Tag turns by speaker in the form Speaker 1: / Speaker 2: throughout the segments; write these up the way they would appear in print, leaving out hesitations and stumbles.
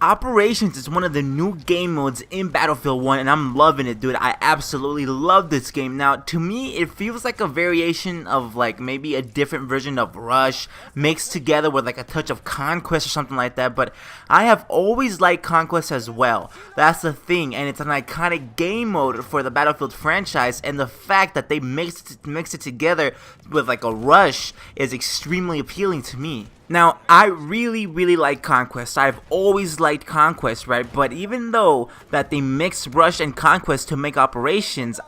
Speaker 1: Operations is one of the new game modes in Battlefield 1 and I'm loving it, dude. I absolutely love this game. Now, to me, it feels like a variation of like maybe a different version of Rush mixed together with like a touch of Conquest or something like that, but I have always liked Conquest as well. That's the thing, and it's an iconic game mode for the Battlefield franchise, and the fact that they mixed it together with like a Rush is extremely appealing to me. Now, I really like Conquest. I've always liked Conquest, right? But even though that they mixed Rush and Conquest to make Operations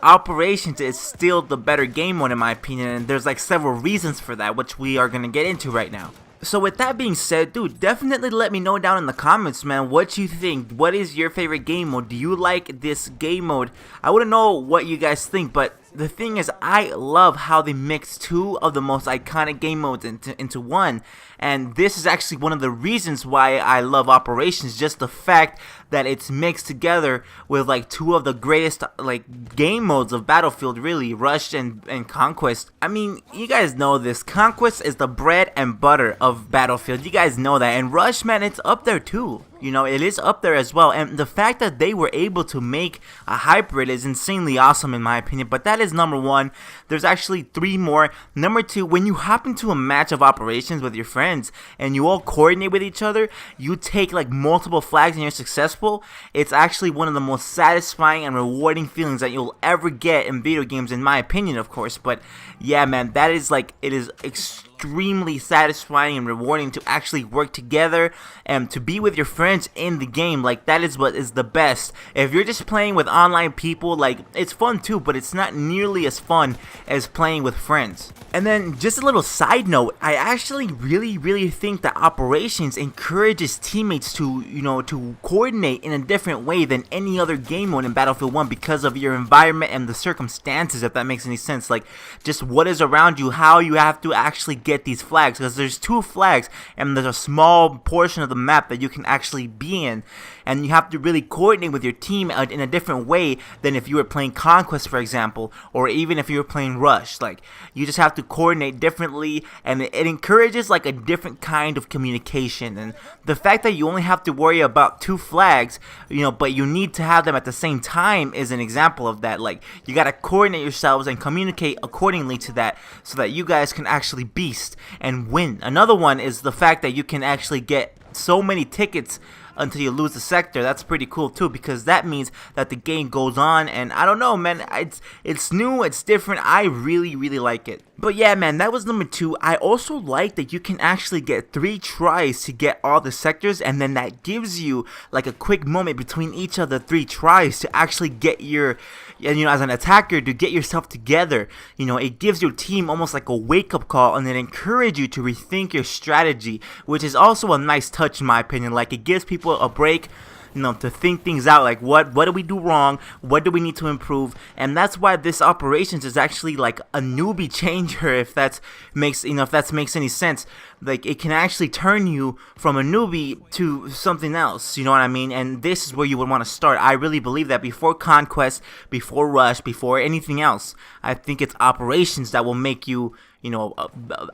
Speaker 1: is still the better game mode in my opinion, and there's like several reasons for that, which we are gonna get into right now. So with that being said, dude, definitely let me know down in the comments, man, what you think. What is your favorite game mode? Do you like this game mode? I want to know what you guys think, but the thing is, I love how they mix two of the most iconic game modes into one, and this is actually one of the reasons why I love Operations, just the fact that it's mixed together with like two of the greatest like game modes of Battlefield, really, Rush and Conquest. I mean, you guys know this, Conquest is the bread and butter of Battlefield, you guys know that, and Rush, man, it's up there too. You know, it is up there as well, and the fact that they were able to make a hybrid is insanely awesome in my opinion, but that is number one. There's actually three more. Number two, when you hop into a match of Operations with your friends and you all coordinate with each other, you take like multiple flags and you're successful, it's actually one of the most satisfying and rewarding feelings that you'll ever get in video games, in my opinion, of course. But yeah, man, that is like, it is extremely satisfying and rewarding to actually work together and to be with your friends in the game. Like, that is what is the best. If you're just playing with online people, like, it's fun too, but it's not nearly as fun as playing with friends. And then just a little side note, I actually really think that Operations encourages teammates to, you know, to coordinate in a different way than any other game mode in Battlefield 1 because of your environment and the circumstances, if that makes any sense. Like, just what is around you, how you have to actually get these flags, because there's two flags and there's a small portion of the map that you can actually be in, and you have to really coordinate with your team in a different way than if you were playing Conquest, for example, or even if you were playing Rush. Like, you just have to coordinate differently, and it encourages like a different kind of communication. And the fact that you only have to worry about two flags, you know, but you need to have them at the same time is an example of that. Like, you gotta coordinate yourselves and communicate accordingly to that so that you guys can actually beast and win. Another one is the fact that you can actually get so many tickets until you lose the sector. That's pretty cool too, because that means that the game goes on, and I don't know, man, it's new, it's different. I really like it. But yeah, man, that was number two. I also like that you can actually get 3 tries to get all the sectors, and then that gives you like a quick moment between each of the 3 tries to actually get your, you know, as an attacker, to get yourself together. You know, it gives your team almost like a wake-up call, and it encourages you to rethink your strategy, which is also a nice touch in my opinion. Like, it gives people a break, you know, to think things out, like what do we do wrong, what do we need to improve. And that's why this Operations is actually like a newbie changer, if that makes, you know, if that makes any sense. Like, it can actually turn you from a newbie to something else, you know what I mean? And this is where you would want to start. I really believe that before Conquest, before Rush, before anything else, I think it's Operations that will make you, you know,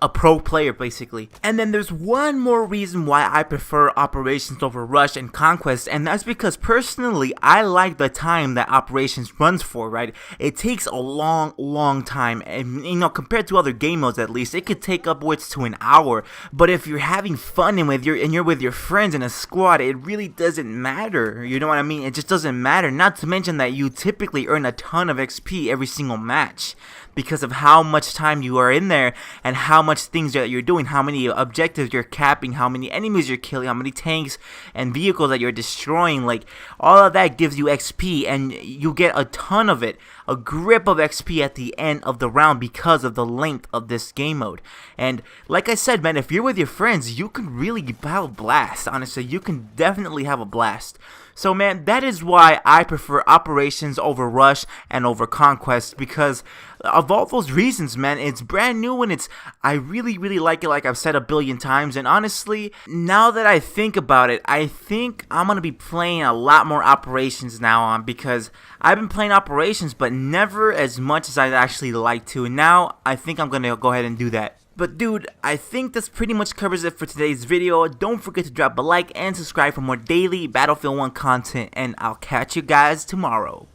Speaker 1: a pro player, basically. And then there's one more reason why I prefer Operations over Rush and Conquest, and that's because personally, I like the time that Operations runs for, right? It takes a long time, and, you know, compared to other game modes at least, it could take upwards to an hour. But if you're having fun and you're with your friends in a squad, it really doesn't matter, you know what I mean? It just doesn't matter, not to mention that you typically earn a ton of XP every single match, because of how much time you are in there and how much things that you're doing, how many objectives you're capping, how many enemies you're killing, how many tanks and vehicles that you're destroying. Like, all of that gives you XP, and you get a ton of it, a grip of XP at the end of the round because of the length of this game mode. And like I said, man, if you're with your friends, you can really have a blast. Honestly, you can definitely have a blast. So, man, that is why I prefer Operations over Rush and over Conquest, because of all those reasons, man. It's brand new, and I really like it, like I've said a billion times. And honestly, now that I think about it, I think I'm gonna be playing a lot more Operations now on, because I've been playing Operations, but never as much as I'd actually like to. And now I think I'm gonna go ahead and do that. But dude, I think this pretty much covers it for today's video. Don't forget to drop a like and subscribe for more daily Battlefield 1 content, and I'll catch you guys tomorrow.